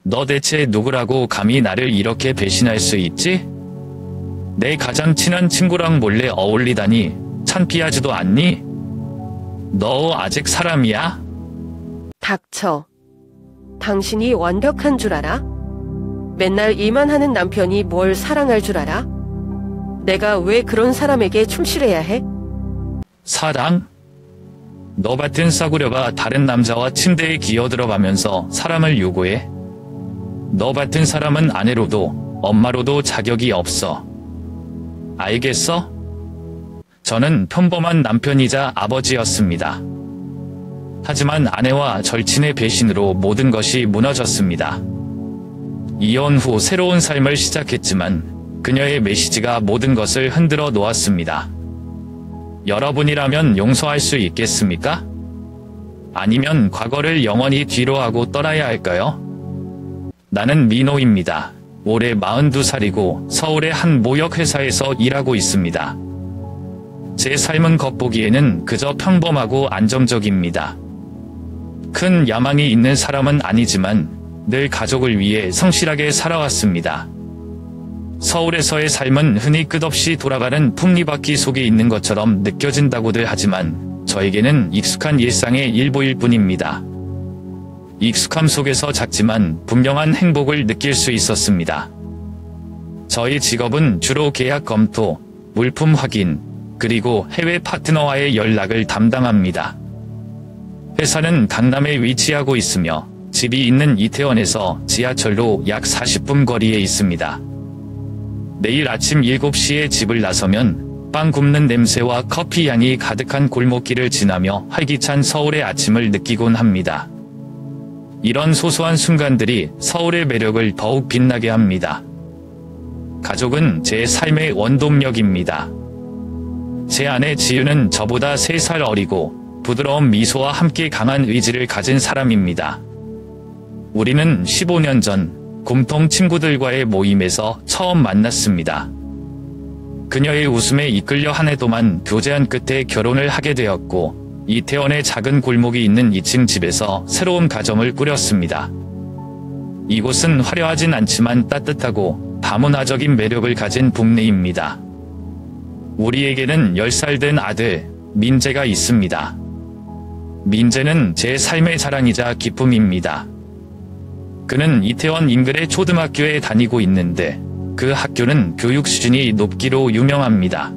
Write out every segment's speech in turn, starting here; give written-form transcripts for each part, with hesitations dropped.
너 대체 누구라고 감히 나를 이렇게 배신할 수 있지? 내 가장 친한 친구랑 몰래 어울리다니 창피하지도 않니? 너 아직 사람이야? 닥쳐. 당신이 완벽한 줄 알아? 맨날 일만 하는 남편이 뭘 사랑할 줄 알아? 내가 왜 그런 사람에게 충실해야 해? 사랑? 너 같은 싸구려가 다른 남자와 침대에 기어들어가면서 사랑을 요구해? 너 같은 사람은 아내로도 엄마로도 자격이 없어. 알겠어? 저는 평범한 남편이자 아버지였습니다. 하지만 아내와 절친의 배신으로 모든 것이 무너졌습니다. 이혼 후 새로운 삶을 시작했지만 그녀의 메시지가 모든 것을 흔들어 놓았습니다. 여러분이라면 용서할 수 있겠습니까? 아니면 과거를 영원히 뒤로하고 떠나야 할까요? 나는 민호입니다. 올해 42살이고 서울의 한 모욕회사에서 일하고 있습니다. 제 삶은 겉보기에는 그저 평범하고 안정적입니다. 큰 야망이 있는 사람은 아니지만 늘 가족을 위해 성실하게 살아왔습니다. 서울에서의 삶은 흔히 끝없이 돌아가는 풍리바퀴 속에 있는 것처럼 느껴진다고들 하지만 저에게는 익숙한 일상의 일부일 뿐입니다. 익숙함 속에서 작지만 분명한 행복을 느낄 수 있었습니다. 저희 직업은 주로 계약 검토, 물품 확인, 그리고 해외 파트너와의 연락을 담당합니다. 회사는 강남에 위치하고 있으며 집이 있는 이태원에서 지하철로 약 40분 거리에 있습니다. 매일 아침 7시에 집을 나서면 빵 굽는 냄새와 커피 향이 가득한 골목길을 지나며 활기찬 서울의 아침을 느끼곤 합니다. 이런 소소한 순간들이 서울의 매력을 더욱 빛나게 합니다. 가족은 제 삶의 원동력입니다. 제 아내 지유는 저보다 3살 어리고 부드러운 미소와 함께 강한 의지를 가진 사람입니다. 우리는 15년 전 공통 친구들과의 모임에서 처음 만났습니다. 그녀의 웃음에 이끌려 한 해 동안 교제한 끝에 결혼을 하게 되었고 이태원의 작은 골목이 있는 2층 집에서 새로운 가정을 꾸렸습니다. 이곳은 화려하진 않지만 따뜻하고 다문화적인 매력을 가진 동네입니다. 우리에게는 10살 된 아들 민재가 있습니다. 민재는 제 삶의 자랑이자 기쁨입니다. 그는 이태원 인근의 초등학교에 다니고 있는데 그 학교는 교육 수준이 높기로 유명합니다.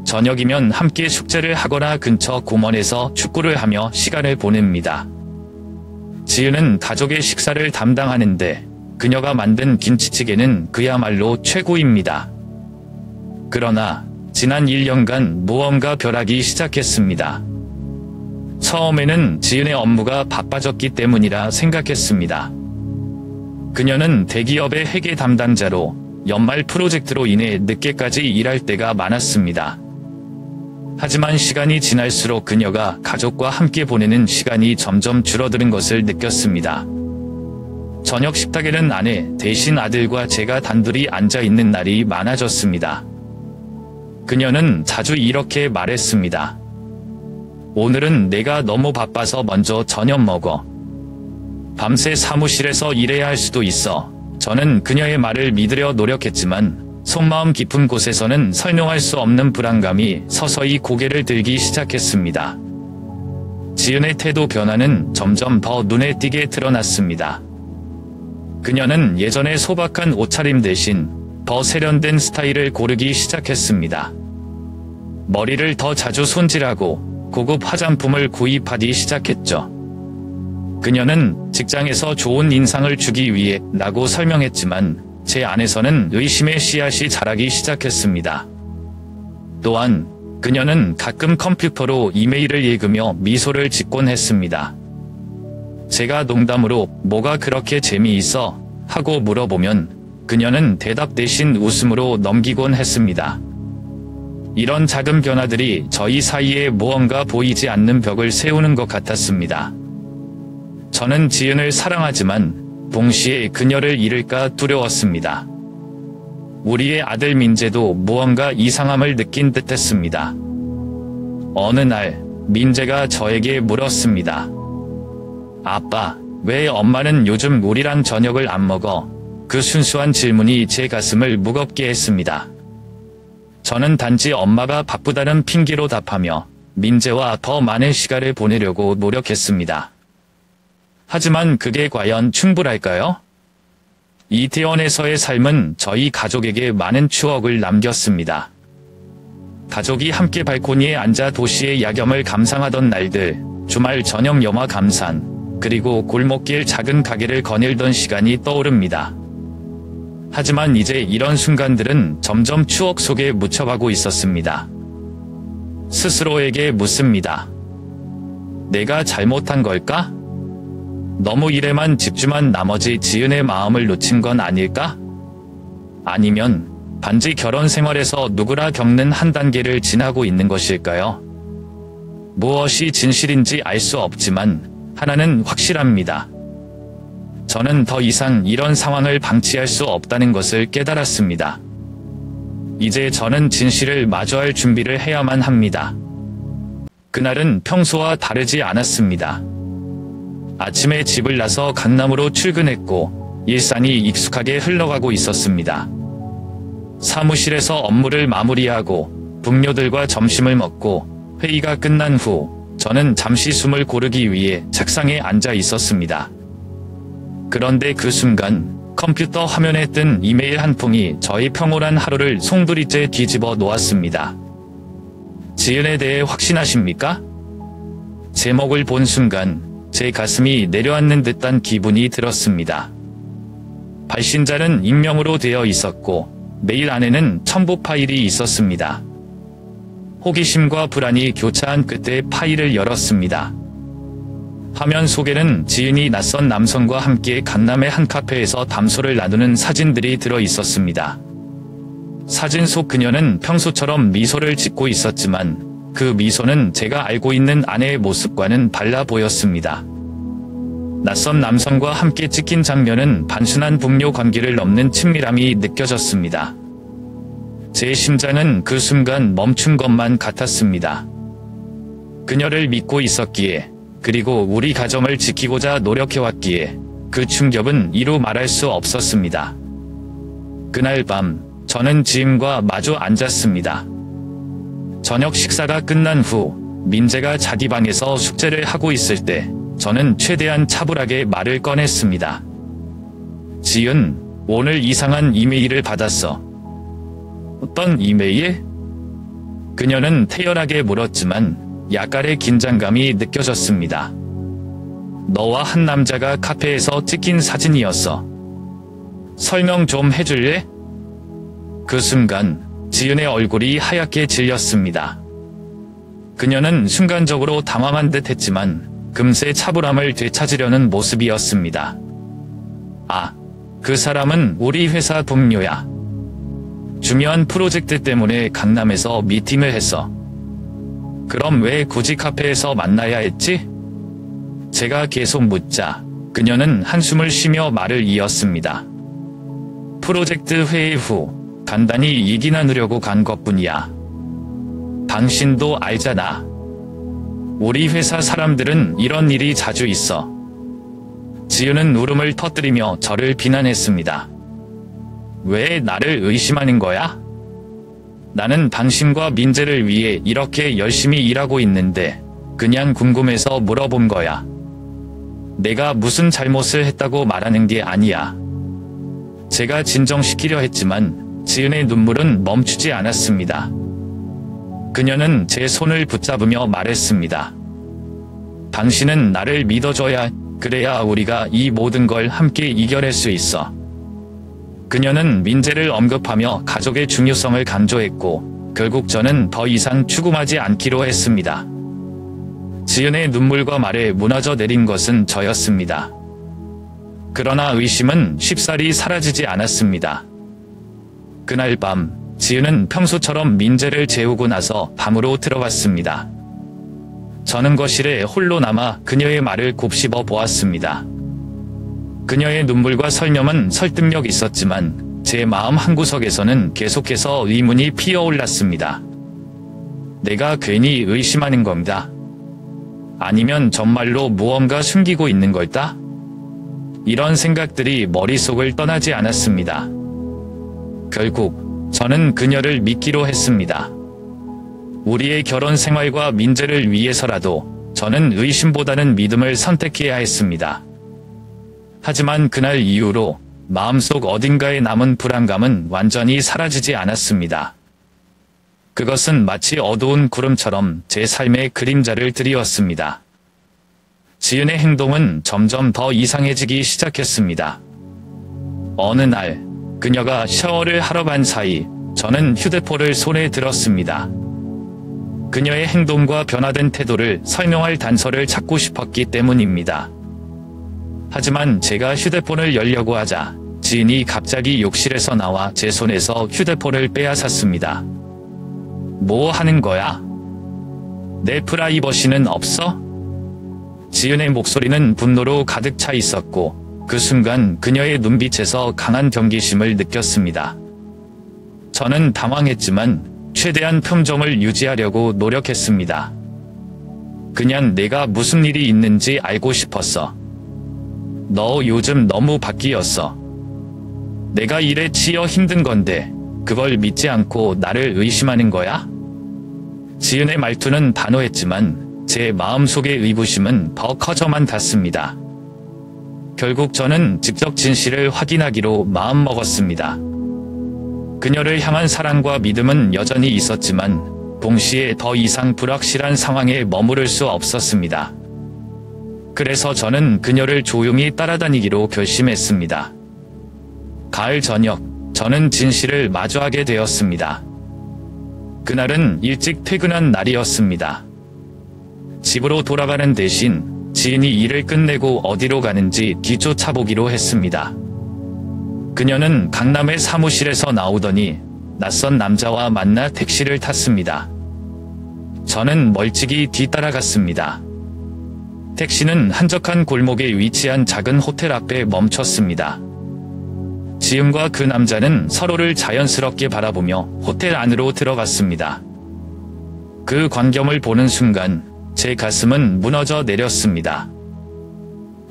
저녁이면 함께 숙제를 하거나 근처 공원에서 축구를 하며 시간을 보냅니다. 지유는 가족의 식사를 담당하는데 그녀가 만든 김치찌개는 그야말로 최고입니다. 그러나 지난 1년간 무언가 변하기 시작했습니다. 처음에는 지은의 업무가 바빠졌기 때문이라 생각했습니다. 그녀는 대기업의 회계 담당자로 연말 프로젝트로 인해 늦게까지 일할 때가 많았습니다. 하지만 시간이 지날수록 그녀가 가족과 함께 보내는 시간이 점점 줄어드는 것을 느꼈습니다. 저녁 식탁에는 아내 대신 아들과 제가 단둘이 앉아 있는 날이 많아졌습니다. 그녀는 자주 이렇게 말했습니다. 오늘은 내가 너무 바빠서 먼저 저녁 먹어. 밤새 사무실에서 일해야 할 수도 있어. 저는 그녀의 말을 믿으려 노력했지만 속마음 깊은 곳에서는 설명할 수 없는 불안감이 서서히 고개를 들기 시작했습니다. 지은의 태도 변화는 점점 더 눈에 띄게 드러났습니다. 그녀는 예전의 소박한 옷차림 대신 더 세련된 스타일을 고르기 시작했습니다. 머리를 더 자주 손질하고 고급 화장품을 구입하기 시작했죠. 그녀는 직장에서 좋은 인상을 주기 위해 라고 설명했지만 제 안에서는 의심의 씨앗이 자라기 시작했습니다. 또한 그녀는 가끔 컴퓨터로 이메일을 읽으며 미소를 짓곤 했습니다. 제가 농담으로 뭐가 그렇게 재미있어? 하고 물어보면 그녀는 대답 대신 웃음으로 넘기곤 했습니다. 이런 작은 변화들이 저희 사이에 무언가 보이지 않는 벽을 세우는 것 같았습니다. 저는 지은을 사랑하지만 동시에 그녀를 잃을까 두려웠습니다. 우리의 아들 민재도 무언가 이상함을 느낀 듯했습니다. 어느 날 민재가 저에게 물었습니다. 아빠, 왜 엄마는 요즘 우리랑 저녁을 안 먹어? 그 순수한 질문이 제 가슴을 무겁게 했습니다. 저는 단지 엄마가 바쁘다는 핑계로 답하며 민재와 더 많은 시간을 보내려고 노력했습니다. 하지만 그게 과연 충분할까요? 이태원에서의 삶은 저희 가족에게 많은 추억을 남겼습니다. 가족이 함께 발코니에 앉아 도시의 야경을 감상하던 날들, 주말 저녁 영화 감상, 그리고 골목길 작은 가게를 거닐던 시간이 떠오릅니다. 하지만 이제 이런 순간들은 점점 추억 속에 묻혀가고 있었습니다. 스스로에게 묻습니다. 내가 잘못한 걸까? 너무 일에만 집중한 나머지 지은의 마음을 놓친 건 아닐까? 아니면 단지 결혼 생활에서 누구나 겪는 한 단계를 지나고 있는 것일까요? 무엇이 진실인지 알 수 없지만 하나는 확실합니다. 저는 더 이상 이런 상황을 방치할 수 없다는 것을 깨달았습니다. 이제 저는 진실을 마주할 준비를 해야만 합니다. 그날은 평소와 다르지 않았습니다. 아침에 집을 나서 강남으로 출근했고 일상이 익숙하게 흘러가고 있었습니다. 사무실에서 업무를 마무리하고 동료들과 점심을 먹고 회의가 끝난 후 저는 잠시 숨을 고르기 위해 책상에 앉아 있었습니다. 그런데 그 순간 컴퓨터 화면에 뜬 이메일 한 통이 저의 평온한 하루를 송두리째 뒤집어 놓았습니다. 지은에 대해 확신하십니까? 제목을 본 순간 제 가슴이 내려앉는 듯한 기분이 들었습니다. 발신자는 익명으로 되어 있었고 메일 안에는 첨부 파일이 있었습니다. 호기심과 불안이 교차한 끝에 파일을 열었습니다. 화면 속에는 지은이 낯선 남성과 함께 강남의 한 카페에서 담소를 나누는 사진들이 들어 있었습니다. 사진 속 그녀는 평소처럼 미소를 짓고 있었지만 그 미소는 제가 알고 있는 아내의 모습과는 달라 보였습니다. 낯선 남성과 함께 찍힌 장면은 단순한 북녀 관계를 넘는 친밀함이 느껴졌습니다. 제 심장은 그 순간 멈춘 것만 같았습니다. 그녀를 믿고 있었기에, 그리고 우리 가정을 지키고자 노력해왔기에 그 충격은 이루 말할 수 없었습니다. 그날 밤 저는 지은과 마주 앉았습니다. 저녁 식사가 끝난 후 민재가 자기 방에서 숙제를 하고 있을 때 저는 최대한 차분하게 말을 꺼냈습니다. 지은, 오늘 이상한 이메일을 받았어. 어떤 이메일? 그녀는 태연하게 물었지만 약간의 긴장감이 느껴졌습니다. 너와 한 남자가 카페에서 찍힌 사진이었어. 설명 좀 해줄래? 그 순간 지은의 얼굴이 하얗게 질렸습니다. 그녀는 순간적으로 당황한 듯 했지만 금세 차분함을 되찾으려는 모습이었습니다. 아, 그 사람은 우리 회사 동료야. 중요한 프로젝트 때문에 강남에서 미팅을 했어. 그럼 왜 굳이 카페에서 만나야 했지? 제가 계속 묻자 그녀는 한숨을 쉬며 말을 이었습니다. 프로젝트 회의 후 간단히 얘기 나누려고 간 것뿐이야. 당신도 알잖아. 우리 회사 사람들은 이런 일이 자주 있어. 지은은 울음을 터뜨리며 저를 비난했습니다. 왜 나를 의심하는 거야? 나는 당신과 민재를 위해 이렇게 열심히 일하고 있는데 그냥 궁금해서 물어본 거야. 내가 무슨 잘못을 했다고 말하는 게 아니야. 제가 진정시키려 했지만 지은의 눈물은 멈추지 않았습니다. 그녀는 제 손을 붙잡으며 말했습니다. 당신은 나를 믿어줘야, 그래야 우리가 이 모든 걸 함께 이겨낼 수 있어. 그녀는 민재를 언급하며 가족의 중요성을 강조했고 결국 저는 더 이상 추궁하지 않기로 했습니다. 지은의 눈물과 말에 무너져 내린 것은 저였습니다. 그러나 의심은 쉽사리 사라지지 않았습니다. 그날 밤 지은은 평소처럼 민재를 재우고 나서 방으로 들어갔습니다. 저는 거실에 홀로 남아 그녀의 말을 곱씹어 보았습니다. 그녀의 눈물과 설명은 설득력 있었지만 제 마음 한구석에서는 계속해서 의문이 피어올랐습니다. 내가 괜히 의심하는 겁니다. 아니면 정말로 무언가 숨기고 있는 걸까? 이런 생각들이 머릿속을 떠나지 않았습니다. 결국 저는 그녀를 믿기로 했습니다. 우리의 결혼 생활과 민재를 위해서라도 저는 의심보다는 믿음을 선택해야 했습니다. 하지만 그날 이후로 마음속 어딘가에 남은 불안감은 완전히 사라지지 않았습니다. 그것은 마치 어두운 구름처럼 제 삶의 그림자를 드리웠습니다. 지은의 행동은 점점 더 이상해지기 시작했습니다. 어느 날 그녀가 샤워를 하러 간 사이 저는 휴대폰을 손에 들었습니다. 그녀의 행동과 변화된 태도를 설명할 단서를 찾고 싶었기 때문입니다. 하지만 제가 휴대폰을 열려고 하자 지인이 갑자기 욕실에서 나와 제 손에서 휴대폰을 빼앗았습니다. 뭐 하는 거야? 내 프라이버시는 없어? 지은의 목소리는 분노로 가득 차 있었고 그 순간 그녀의 눈빛에서 강한 경계심을 느꼈습니다. 저는 당황했지만 최대한 표정을 유지하려고 노력했습니다. 그냥 내가 무슨 일이 있는지 알고 싶었어. 너 요즘 너무 바뀌었어. 내가 일에 치여 힘든 건데 그걸 믿지 않고 나를 의심하는 거야? 지은의 말투는 단호했지만 제 마음속의 의구심은 더 커져만 갔습니다. 결국 저는 직접 진실을 확인하기로 마음먹었습니다. 그녀를 향한 사랑과 믿음은 여전히 있었지만 동시에 더 이상 불확실한 상황에 머무를 수 없었습니다. 그래서 저는 그녀를 조용히 따라다니기로 결심했습니다. 가을 저녁, 저는 진실을 마주하게 되었습니다. 그날은 일찍 퇴근한 날이었습니다. 집으로 돌아가는 대신 지인이 일을 끝내고 어디로 가는지 뒤쫓아보기로 했습니다. 그녀는 강남의 사무실에서 나오더니 낯선 남자와 만나 택시를 탔습니다. 저는 멀찍이 뒤따라갔습니다. 택시는 한적한 골목에 위치한 작은 호텔 앞에 멈췄습니다. 지은과 그 남자는 서로를 자연스럽게 바라보며 호텔 안으로 들어갔습니다. 그 광경을 보는 순간 제 가슴은 무너져 내렸습니다.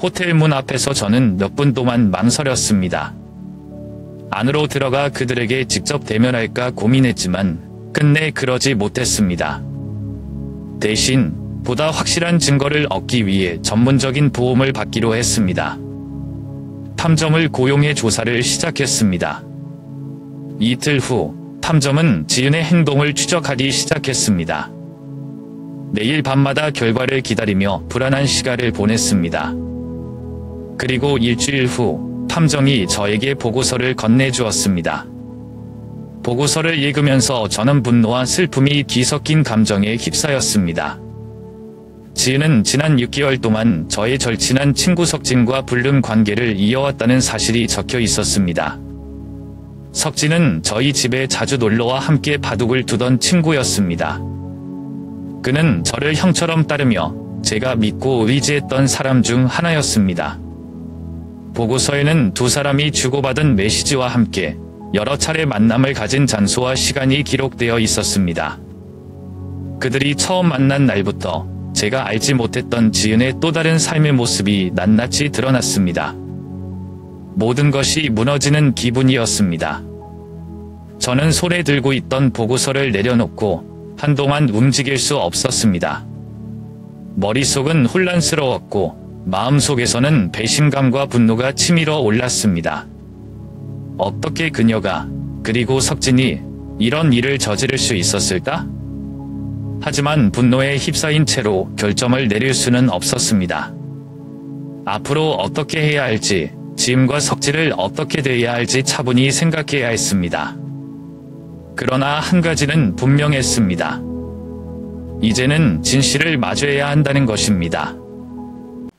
호텔 문 앞에서 저는 몇 분 동안 망설였습니다. 안으로 들어가 그들에게 직접 대면할까 고민했지만 끝내 그러지 못했습니다. 대신 보다 확실한 증거를 얻기 위해 전문적인 도움을 받기로 했습니다. 탐정을 고용해 조사를 시작했습니다. 이틀 후 탐정은 지은의 행동을 추적하기 시작했습니다. 매일 밤마다 결과를 기다리며 불안한 시간을 보냈습니다. 그리고 일주일 후 탐정이 저에게 보고서를 건네주었습니다. 보고서를 읽으면서 저는 분노와 슬픔이 뒤섞인 감정에 휩싸였습니다. 지은은 지난 6개월 동안 저의 절친한 친구 석진과 불륜 관계를 이어왔다는 사실이 적혀 있었습니다. 석진은 저희 집에 자주 놀러와 함께 바둑을 두던 친구였습니다. 그는 저를 형처럼 따르며 제가 믿고 의지했던 사람 중 하나였습니다. 보고서에는 두 사람이 주고받은 메시지와 함께 여러 차례 만남을 가진 장소와 시간이 기록되어 있었습니다. 그들이 처음 만난 날부터 제가 알지 못했던 지은의 또 다른 삶의 모습이 낱낱이 드러났습니다. 모든 것이 무너지는 기분이었습니다. 저는 손에 들고 있던 보고서를 내려놓고 한동안 움직일 수 없었습니다. 머릿속은 혼란스러웠고 마음속에서는 배신감과 분노가 치밀어 올랐습니다. 어떻게 그녀가, 그리고 석진이 이런 일을 저지를 수 있었을까? 하지만 분노에 휩싸인 채로 결정을 내릴 수는 없었습니다. 앞으로 어떻게 해야 할지, 지은과 석진을 어떻게 대해야 할지 차분히 생각해야 했습니다. 그러나 한 가지는 분명했습니다. 이제는 진실을 마주해야 한다는 것입니다.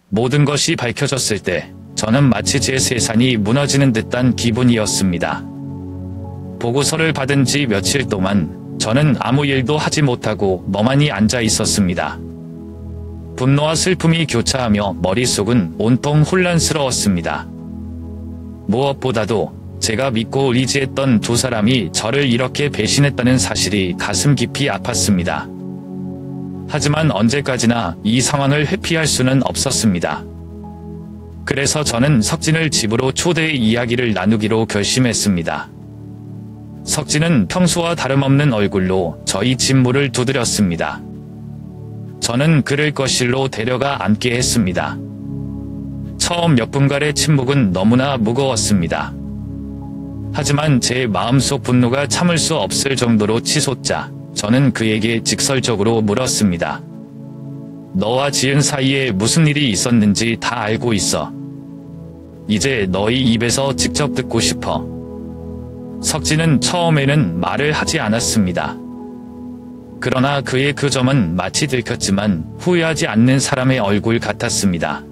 모든 것이 밝혀졌을 때 저는 마치 제 세상이 무너지는 듯한 기분이었습니다. 보고서를 받은 지 며칠 동안 저는 아무 일도 하지 못하고 멍하니 앉아 있었습니다. 분노와 슬픔이 교차하며 머릿속은 온통 혼란스러웠습니다. 무엇보다도 제가 믿고 의지했던 두 사람이 저를 이렇게 배신했다는 사실이 가슴 깊이 아팠습니다. 하지만 언제까지나 이 상황을 회피할 수는 없었습니다. 그래서 저는 석진을 집으로 초대해 이야기를 나누기로 결심했습니다. 석진은 평소와 다름없는 얼굴로 저희 집 문을 두드렸습니다. 저는 그를 거실로 데려가 앉게 했습니다. 처음 몇 분간의 침묵은 너무나 무거웠습니다. 하지만 제 마음속 분노가 참을 수 없을 정도로 치솟자 저는 그에게 직설적으로 물었습니다. 너와 지은 사이에 무슨 일이 있었는지 다 알고 있어. 이제 너희 입에서 직접 듣고 싶어. 석진은 처음에는 말을 하지 않았습니다. 그러나 그의 그 점은 마치 들켰지만 후회하지 않는 사람의 얼굴 같았습니다.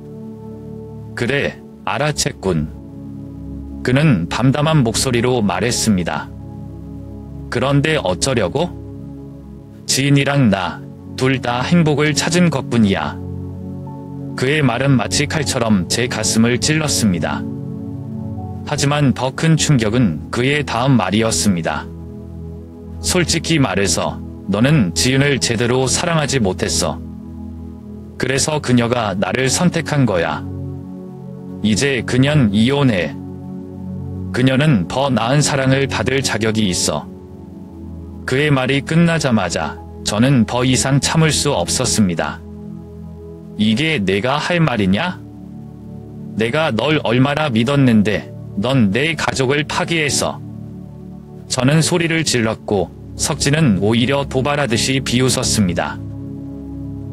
그래, 알아챘군. 그는 담담한 목소리로 말했습니다. 그런데 어쩌려고? 지인이랑 나, 둘 다 행복을 찾은 것뿐이야. 그의 말은 마치 칼처럼 제 가슴을 찔렀습니다. 하지만 더 큰 충격은 그의 다음 말이었습니다. 솔직히 말해서 너는 지은을 제대로 사랑하지 못했어. 그래서 그녀가 나를 선택한 거야. 이제 그년 이혼해. 그녀는 더 나은 사랑을 받을 자격이 있어. 그의 말이 끝나자마자 저는 더 이상 참을 수 없었습니다. 이게 내가 할 말이냐? 내가 널 얼마나 믿었는데 넌 내 가족을 파괴했어. 저는 소리를 질렀고 석진은 오히려 도발하듯이 비웃었습니다.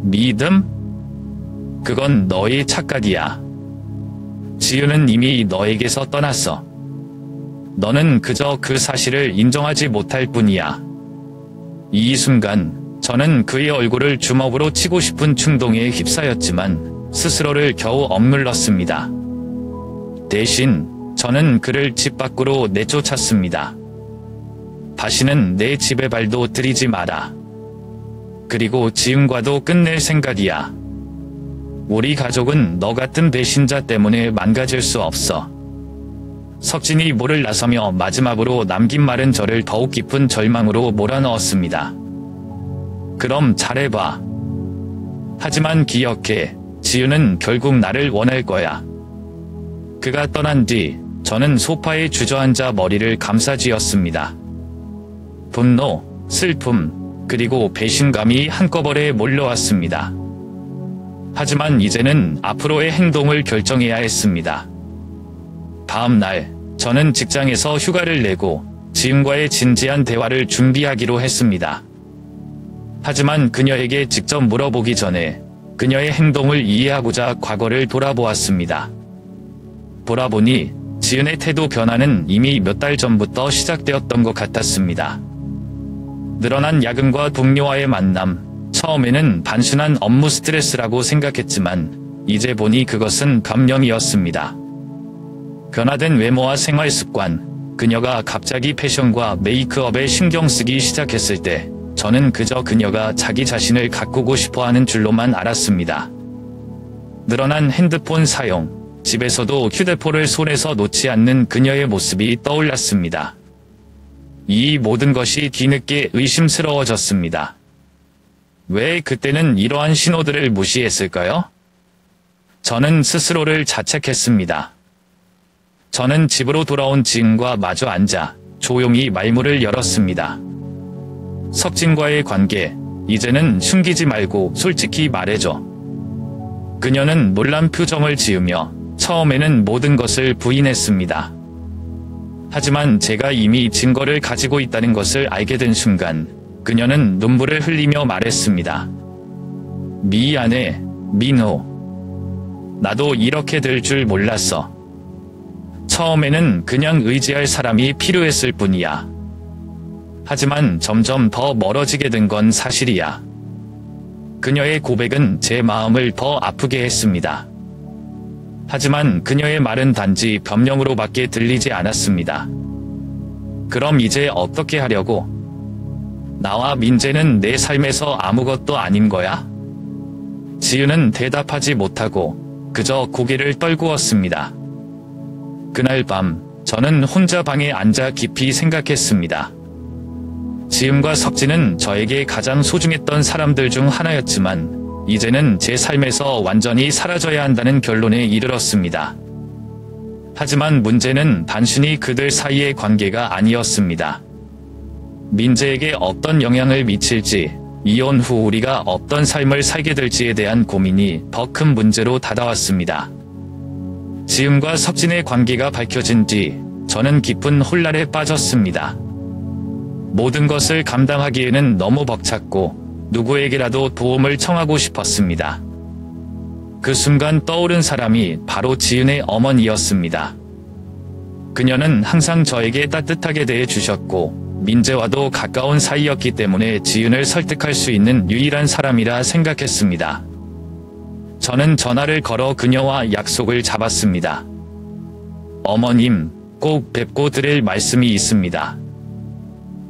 믿음? 그건 너의 착각이야. 지은은 이미 너에게서 떠났어. 너는 그저 그 사실을 인정하지 못할 뿐이야. 이 순간 저는 그의 얼굴을 주먹으로 치고 싶은 충동에 휩싸였지만 스스로를 겨우 억눌렀습니다. 대신 저는 그를 집 밖으로 내쫓았습니다. 다시는 내 집에 발도 들이지 마라. 그리고 지은과도 끝낼 생각이야. 우리 가족은 너 같은 배신자 때문에 망가질 수 없어. 석진이 문을 나서며 마지막으로 남긴 말은 저를 더욱 깊은 절망으로 몰아넣었습니다. 그럼 잘해봐. 하지만 기억해. 지은은 결국 나를 원할 거야. 그가 떠난 뒤 저는 소파에 주저앉아 머리를 감싸쥐었습니다. 분노, 슬픔, 그리고 배신감이 한꺼번에 몰려왔습니다. 하지만 이제는 앞으로의 행동을 결정해야 했습니다. 다음 날 저는 직장에서 휴가를 내고 지은과의 진지한 대화를 준비하기로 했습니다. 하지만 그녀에게 직접 물어보기 전에 그녀의 행동을 이해하고자 과거를 돌아보았습니다. 돌아보니 지은의 태도 변화는 이미 몇 달 전부터 시작되었던 것 같았습니다. 늘어난 야근과 동료와의 만남, 처음에는 단순한 업무 스트레스라고 생각했지만 이제 보니 그것은 감염이었습니다. 변화된 외모와 생활 습관, 그녀가 갑자기 패션과 메이크업에 신경 쓰기 시작했을 때 저는 그저 그녀가 자기 자신을 가꾸고 싶어하는 줄로만 알았습니다. 늘어난 핸드폰 사용, 집에서도 휴대폰을 손에서 놓지 않는 그녀의 모습이 떠올랐습니다. 이 모든 것이 뒤늦게 의심스러워졌습니다. 왜 그때는 이러한 신호들을 무시했을까요? 저는 스스로를 자책했습니다. 저는 집으로 돌아온 지은과 마주 앉아 조용히 말문을 열었습니다. 석진과의 관계, 이제는 숨기지 말고 솔직히 말해줘. 그녀는 놀란 표정을 지으며 처음에는 모든 것을 부인했습니다. 하지만 제가 이미 증거를 가지고 있다는 것을 알게 된 순간 그녀는 눈물을 흘리며 말했습니다. 미안해, 민호. 나도 이렇게 될 줄 몰랐어. 처음에는 그냥 의지할 사람이 필요했을 뿐이야. 하지만 점점 더 멀어지게 된 건 사실이야. 그녀의 고백은 제 마음을 더 아프게 했습니다. 하지만 그녀의 말은 단지 변명으로밖에 들리지 않았습니다. 그럼 이제 어떻게 하려고? 나와 민재는 내 삶에서 아무것도 아닌 거야? 지은은 대답하지 못하고 그저 고개를 떨구었습니다. 그날 밤 저는 혼자 방에 앉아 깊이 생각했습니다. 지은과 석진은 저에게 가장 소중했던 사람들 중 하나였지만 이제는 제 삶에서 완전히 사라져야 한다는 결론에 이르렀습니다. 하지만 문제는 단순히 그들 사이의 관계가 아니었습니다. 민재에게 어떤 영향을 미칠지, 이혼 후 우리가 어떤 삶을 살게 될지에 대한 고민이 더 큰 문제로 다가왔습니다. 지은과 석진의 관계가 밝혀진 뒤 저는 깊은 혼란에 빠졌습니다. 모든 것을 감당하기에는 너무 벅찼고 누구에게라도 도움을 청하고 싶었습니다. 그 순간 떠오른 사람이 바로 지은의 어머니였습니다. 그녀는 항상 저에게 따뜻하게 대해주셨고 민재와도 가까운 사이였기 때문에 지은을 설득할 수 있는 유일한 사람이라 생각했습니다. 저는 전화를 걸어 그녀와 약속을 잡았습니다. 어머님, 꼭 뵙고 드릴 말씀이 있습니다.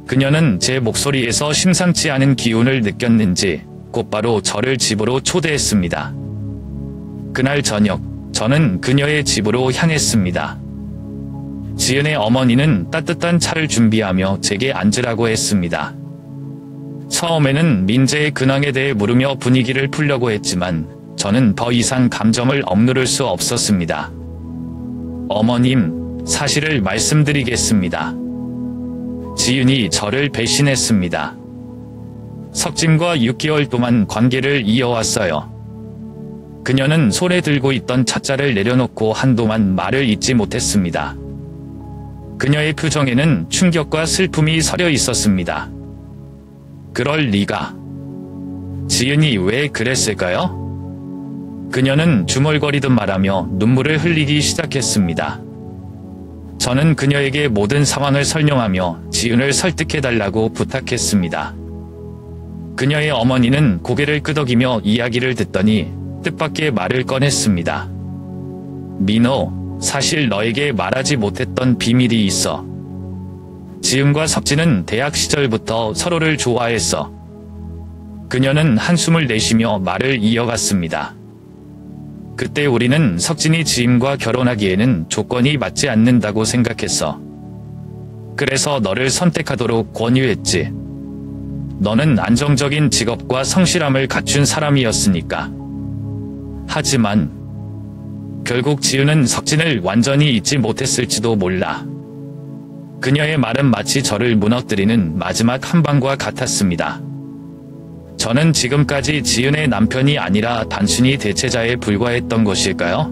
그녀는 제 목소리에서 심상치 않은 기운을 느꼈는지 곧바로 저를 집으로 초대했습니다. 그날 저녁, 저는 그녀의 집으로 향했습니다. 지은의 어머니는 따뜻한 차를 준비하며 제게 앉으라고 했습니다. 처음에는 민재의 근황에 대해 물으며 분위기를 풀려고 했지만 저는 더 이상 감정을 억누를 수 없었습니다. 어머님, 사실을 말씀드리겠습니다. 지은이 저를 배신했습니다. 석진과 6개월 동안 관계를 이어왔어요. 그녀는 손에 들고 있던 찻잔을 내려놓고 한동안 말을 잇지 못했습니다. 그녀의 표정에는 충격과 슬픔이 서려 있었습니다. 그럴 리가. 지은이 왜 그랬을까요? 그녀는 중얼거리듯 말하며 눈물을 흘리기 시작했습니다. 저는 그녀에게 모든 상황을 설명하며 지은을 설득해달라고 부탁했습니다. 그녀의 어머니는 고개를 끄덕이며 이야기를 듣더니 뜻밖의 말을 꺼냈습니다. 민호, 사실 너에게 말하지 못했던 비밀이 있어. 지은과 석진은 대학 시절부터 서로를 좋아했어. 그녀는 한숨을 내쉬며 말을 이어갔습니다. 그때 우리는 석진이 지은과 결혼하기에는 조건이 맞지 않는다고 생각했어. 그래서 너를 선택하도록 권유했지. 너는 안정적인 직업과 성실함을 갖춘 사람이었으니까. 하지만 결국 지은은 석진을 완전히 잊지 못했을지도 몰라. 그녀의 말은 마치 저를 무너뜨리는 마지막 한 방과 같았습니다. 저는 지금까지 지은의 남편이 아니라 단순히 대체자에 불과했던 것일까요?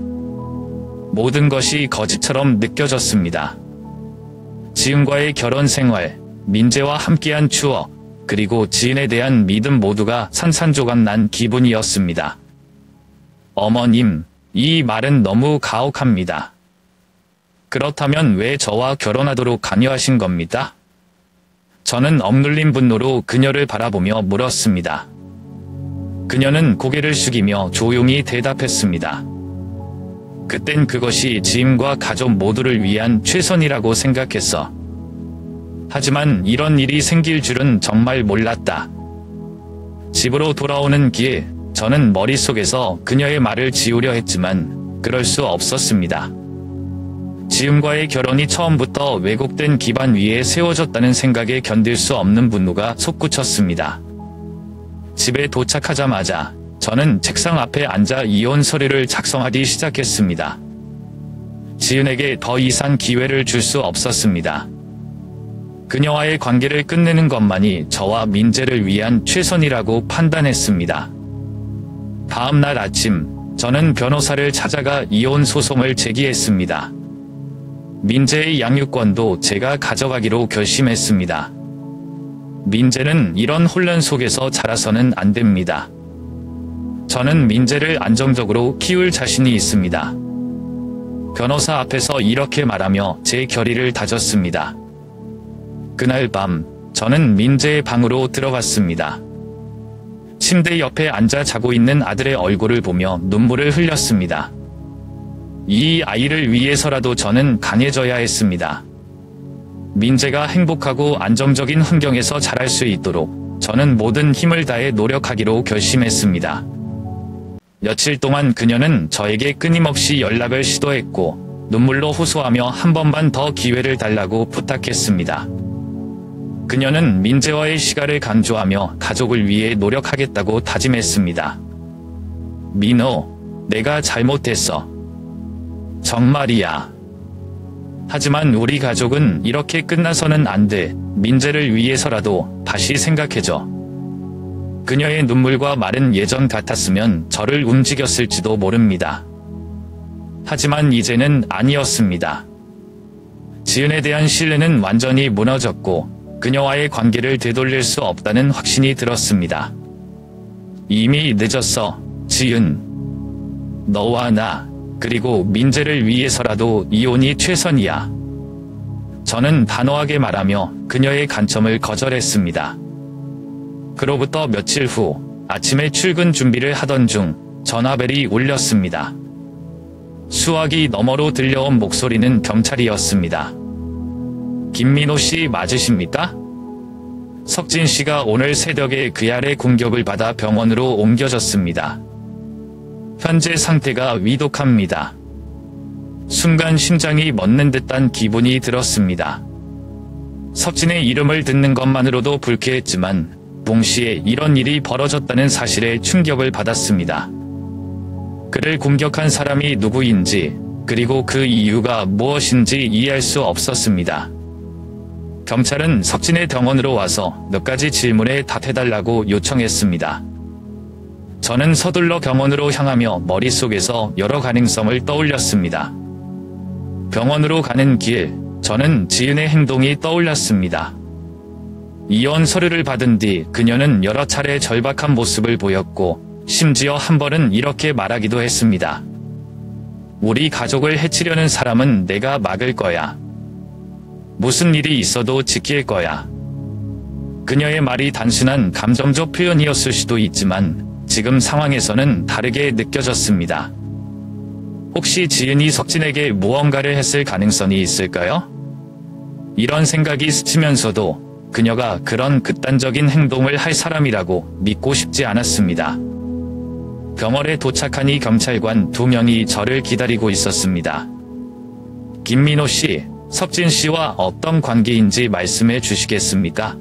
모든 것이 거짓처럼 느껴졌습니다. 지은과의 결혼 생활, 민재와 함께한 추억, 그리고 지은에 대한 믿음 모두가 산산조각 난 기분이었습니다. 어머님, 이 말은 너무 가혹합니다. 그렇다면 왜 저와 결혼하도록 강요하신 겁니다? 저는 억눌린 분노로 그녀를 바라보며 물었습니다. 그녀는 고개를 숙이며 조용히 대답했습니다. 그땐 그것이 지은과 가족 모두를 위한 최선이라고 생각했어. 하지만 이런 일이 생길 줄은 정말 몰랐다. 집으로 돌아오는 길, 저는 머릿속에서 그녀의 말을 지우려 했지만 그럴 수 없었습니다. 지은과의 결혼이 처음부터 왜곡된 기반 위에 세워졌다는 생각에 견딜 수 없는 분노가 솟구쳤습니다. 집에 도착하자마자 저는 책상 앞에 앉아 이혼 서류를 작성하기 시작했습니다. 지은에게 더 이상 기회를 줄 수 없었습니다. 그녀와의 관계를 끝내는 것만이 저와 민재를 위한 최선이라고 판단했습니다. 다음 날 아침, 저는 변호사를 찾아가 이혼 소송을 제기했습니다. 민재의 양육권도 제가 가져가기로 결심했습니다. 민재는 이런 혼란 속에서 자라서는 안 됩니다. 저는 민재를 안정적으로 키울 자신이 있습니다. 변호사 앞에서 이렇게 말하며 제 결의를 다졌습니다. 그날 밤, 저는 민재의 방으로 들어갔습니다. 침대 옆에 앉아 자고 있는 아들의 얼굴을 보며 눈물을 흘렸습니다. 이 아이를 위해서라도 저는 강해져야 했습니다. 민재가 행복하고 안정적인 환경에서 자랄 수 있도록 저는 모든 힘을 다해 노력하기로 결심했습니다. 며칠 동안 그녀는 저에게 끊임없이 연락을 시도했고 눈물로 호소하며 한 번만 더 기회를 달라고 부탁했습니다. 그녀는 민재와의 시간을 강조하며 가족을 위해 노력하겠다고 다짐했습니다. 민호, 내가 잘못했어. 정말이야. 하지만 우리 가족은 이렇게 끝나서는 안 돼. 민재를 위해서라도 다시 생각해줘. 그녀의 눈물과 말은 예전 같았으면 저를 움직였을지도 모릅니다. 하지만 이제는 아니었습니다. 지은에 대한 신뢰는 완전히 무너졌고 그녀와의 관계를 되돌릴 수 없다는 확신이 들었습니다. 이미 늦었어, 지은. 너와 나, 그리고 민재를 위해서라도 이혼이 최선이야. 저는 단호하게 말하며 그녀의 간청을 거절했습니다. 그로부터 며칠 후 아침에 출근 준비를 하던 중 전화벨이 울렸습니다. 수화기 너머로 들려온 목소리는 경찰이었습니다. 김민호 씨 맞으십니까? 석진 씨가 오늘 새벽에 그날의 공격을 받아 병원으로 옮겨졌습니다. 현재 상태가 위독합니다. 순간 심장이 멎는 듯한 기분이 들었습니다. 석진의 이름을 듣는 것만으로도 불쾌했지만 동시에 이런 일이 벌어졌다는 사실에 충격을 받았습니다. 그를 공격한 사람이 누구인지 그리고 그 이유가 무엇인지 이해할 수 없었습니다. 경찰은 석진의 병원으로 와서 몇 가지 질문에 답해달라고 요청했습니다. 저는 서둘러 병원으로 향하며 머릿속에서 여러 가능성을 떠올렸습니다. 병원으로 가는 길, 저는 지은의 행동이 떠올랐습니다. 이혼 서류를 받은 뒤 그녀는 여러 차례 절박한 모습을 보였고 심지어 한 번은 이렇게 말하기도 했습니다. 우리 가족을 해치려는 사람은 내가 막을 거야. 무슨 일이 있어도 지킬 거야. 그녀의 말이 단순한 감정적 표현이었을 수도 있지만 지금 상황에서는 다르게 느껴졌습니다. 혹시 지은이 석진에게 무언가를 했을 가능성이 있을까요? 이런 생각이 스치면서도 그녀가 그런 극단적인 행동을 할 사람이라고 믿고 싶지 않았습니다. 병원에 도착하니 경찰관 2명이 저를 기다리고 있었습니다. 김민호 씨, 석진 씨와 어떤 관계인지 말씀해 주시겠습니까?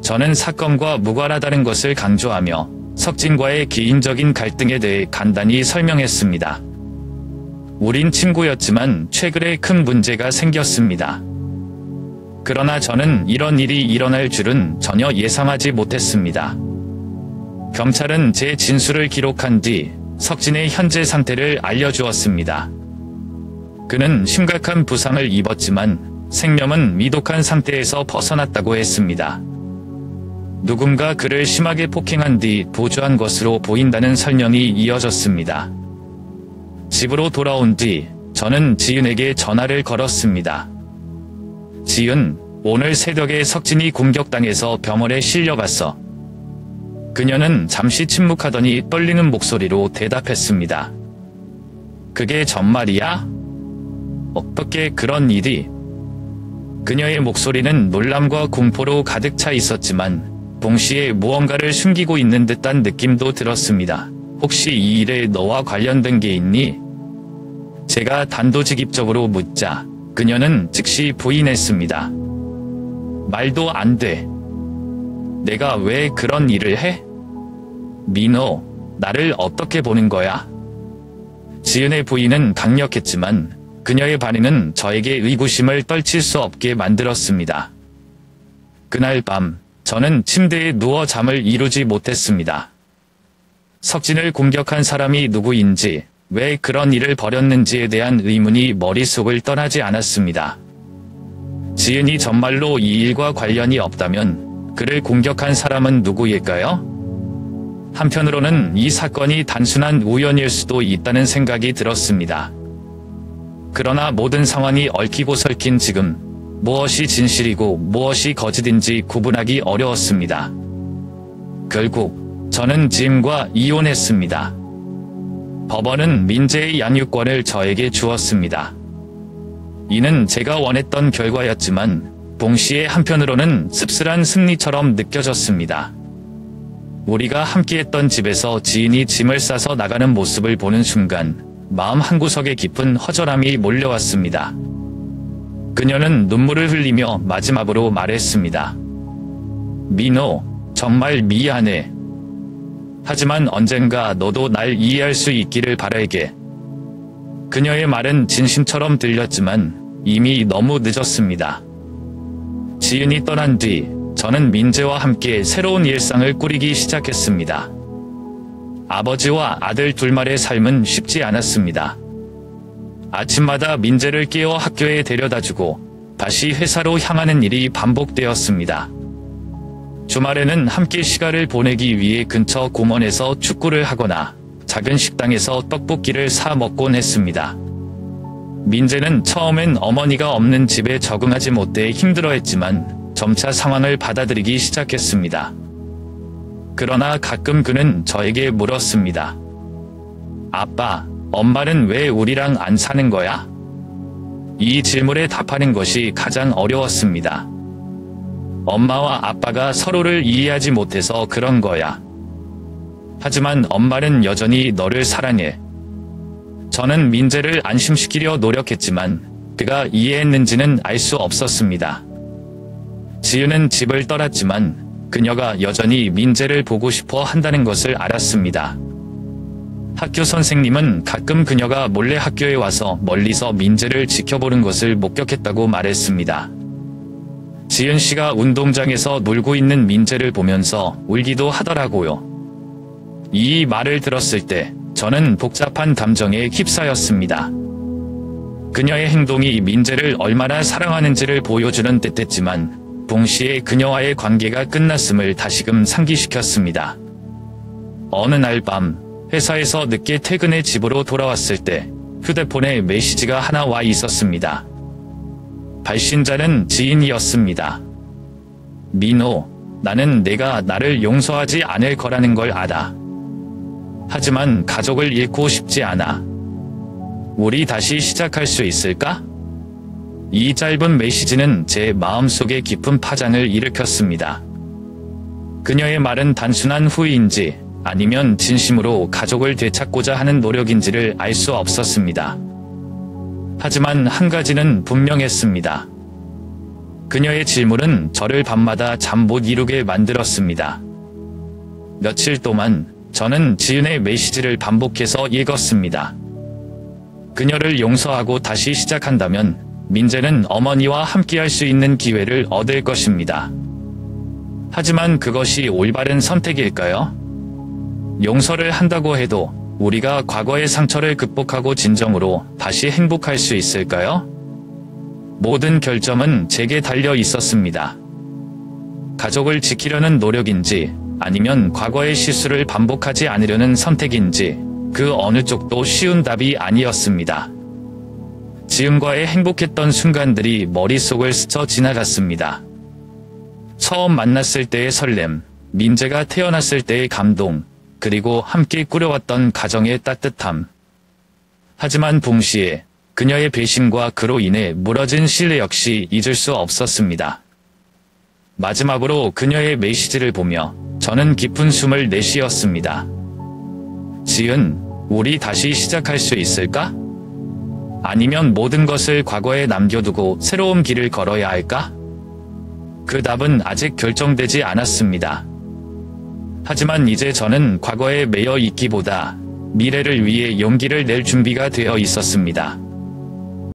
저는 사건과 무관하다는 것을 강조하며 석진과의 개인적인 갈등에 대해 간단히 설명했습니다. 우린 친구였지만 최근에 큰 문제가 생겼습니다. 그러나 저는 이런 일이 일어날 줄은 전혀 예상하지 못했습니다. 경찰은 제 진술을 기록한 뒤 석진의 현재 상태를 알려주었습니다. 그는 심각한 부상을 입었지만 생명은 위독한 상태에서 벗어났다고 했습니다. 누군가 그를 심하게 폭행한 뒤 도주한 것으로 보인다는 설명이 이어졌습니다. 집으로 돌아온 뒤 저는 지은에게 전화를 걸었습니다. 지은, 오늘 새벽에 석진이 공격당해서 병원에 실려갔어. 그녀는 잠시 침묵하더니 떨리는 목소리로 대답했습니다. 그게 정말이야? 어떻게 그런 일이? 그녀의 목소리는 놀람과 공포로 가득 차 있었지만 동시에 무언가를 숨기고 있는 듯한 느낌도 들었습니다. 혹시 이 일에 너와 관련된 게 있니? 제가 단도직입적으로 묻자 그녀는 즉시 부인했습니다. 말도 안 돼. 내가 왜 그런 일을 해? 민호, 나를 어떻게 보는 거야? 지은의 부인은 강력했지만 그녀의 반응은 저에게 의구심을 떨칠 수 없게 만들었습니다. 그날 밤 저는 침대에 누워 잠을 이루지 못했습니다. 석진을 공격한 사람이 누구인지, 왜 그런 일을 벌였는지에 대한 의문이 머릿속을 떠나지 않았습니다. 지은이 정말로 이 일과 관련이 없다면 그를 공격한 사람은 누구일까요? 한편으로는 이 사건이 단순한 우연일 수도 있다는 생각이 들었습니다. 그러나 모든 상황이 얽히고 설킨 지금 무엇이 진실이고 무엇이 거짓인지 구분하기 어려웠습니다. 결국 저는 지은과 이혼했습니다. 법원은 민재의 양육권을 저에게 주었습니다. 이는 제가 원했던 결과였지만 동시에 한편으로는 씁쓸한 승리처럼 느껴졌습니다. 우리가 함께했던 집에서 지인이 짐을 싸서 나가는 모습을 보는 순간 마음 한구석에 깊은 허전함이 몰려왔습니다. 그녀는 눈물을 흘리며 마지막으로 말했습니다. 민호, 정말 미안해. 하지만 언젠가 너도 날 이해할 수 있기를 바랄게. 그녀의 말은 진심처럼 들렸지만 이미 너무 늦었습니다. 지은이 떠난 뒤 저는 민재와 함께 새로운 일상을 꾸리기 시작했습니다. 아버지와 아들 둘만의 삶은 쉽지 않았습니다. 아침마다 민재를 깨워 학교에 데려다주고 다시 회사로 향하는 일이 반복되었습니다. 주말에는 함께 시간을 보내기 위해 근처 공원에서 축구를 하거나 작은 식당에서 떡볶이를 사 먹곤 했습니다. 민재는 처음엔 어머니가 없는 집에 적응하지 못해 힘들어했지만 점차 상황을 받아들이기 시작했습니다. 그러나 가끔 그는 저에게 물었습니다. 아빠, 엄마는 왜 우리랑 안 사는 거야? 이 질문에 답하는 것이 가장 어려웠습니다. 엄마와 아빠가 서로를 이해하지 못해서 그런 거야. 하지만 엄마는 여전히 너를 사랑해. 저는 민재를 안심시키려 노력했지만 그가 이해했는지는 알 수 없었습니다. 지은은 집을 떠났지만 그녀가 여전히 민재를 보고 싶어 한다는 것을 알았습니다. 학교 선생님은 가끔 그녀가 몰래 학교에 와서 멀리서 민재를 지켜보는 것을 목격했다고 말했습니다. 지은 씨가 운동장에서 놀고 있는 민재를 보면서 울기도 하더라고요. 이 말을 들었을 때 저는 복잡한 감정에 휩싸였습니다. 그녀의 행동이 민재를 얼마나 사랑하는지를 보여주는 듯했지만 동시에 그녀와의 관계가 끝났음을 다시금 상기시켰습니다. 어느 날 밤 회사에서 늦게 퇴근해 집으로 돌아왔을 때 휴대폰에 메시지가 하나 와 있었습니다. 발신자는 지인이었습니다. 민호, 나는 내가 나를 용서하지 않을 거라는 걸 알아. 하지만 가족을 잃고 싶지 않아. 우리 다시 시작할 수 있을까? 이 짧은 메시지는 제 마음속에 깊은 파장을 일으켰습니다. 그녀의 말은 단순한 후회인지 아니면 진심으로 가족을 되찾고자 하는 노력인지를 알 수 없었습니다. 하지만 한 가지는 분명했습니다. 그녀의 질문은 저를 밤마다 잠 못 이루게 만들었습니다. 며칠 동안 저는 지은의 메시지를 반복해서 읽었습니다. 그녀를 용서하고 다시 시작한다면 민재는 어머니와 함께할 수 있는 기회를 얻을 것입니다. 하지만 그것이 올바른 선택일까요? 용서를 한다고 해도 우리가 과거의 상처를 극복하고 진정으로 다시 행복할 수 있을까요? 모든 결정은 제게 달려 있었습니다. 가족을 지키려는 노력인지 아니면 과거의 실수를 반복하지 않으려는 선택인지 그 어느 쪽도 쉬운 답이 아니었습니다. 지은과의 행복했던 순간들이 머릿속을 스쳐 지나갔습니다. 처음 만났을 때의 설렘, 민재가 태어났을 때의 감동, 그리고 함께 꾸려왔던 가정의 따뜻함. 하지만 동시에 그녀의 배신과 그로 인해 무너진 신뢰 역시 잊을 수 없었습니다. 마지막으로 그녀의 메시지를 보며 저는 깊은 숨을 내쉬었습니다. 지은, 우리 다시 시작할 수 있을까? 아니면 모든 것을 과거에 남겨두고 새로운 길을 걸어야 할까? 그 답은 아직 결정되지 않았습니다. 하지만 이제 저는 과거에 매여 있기보다 미래를 위해 용기를 낼 준비가 되어 있었습니다.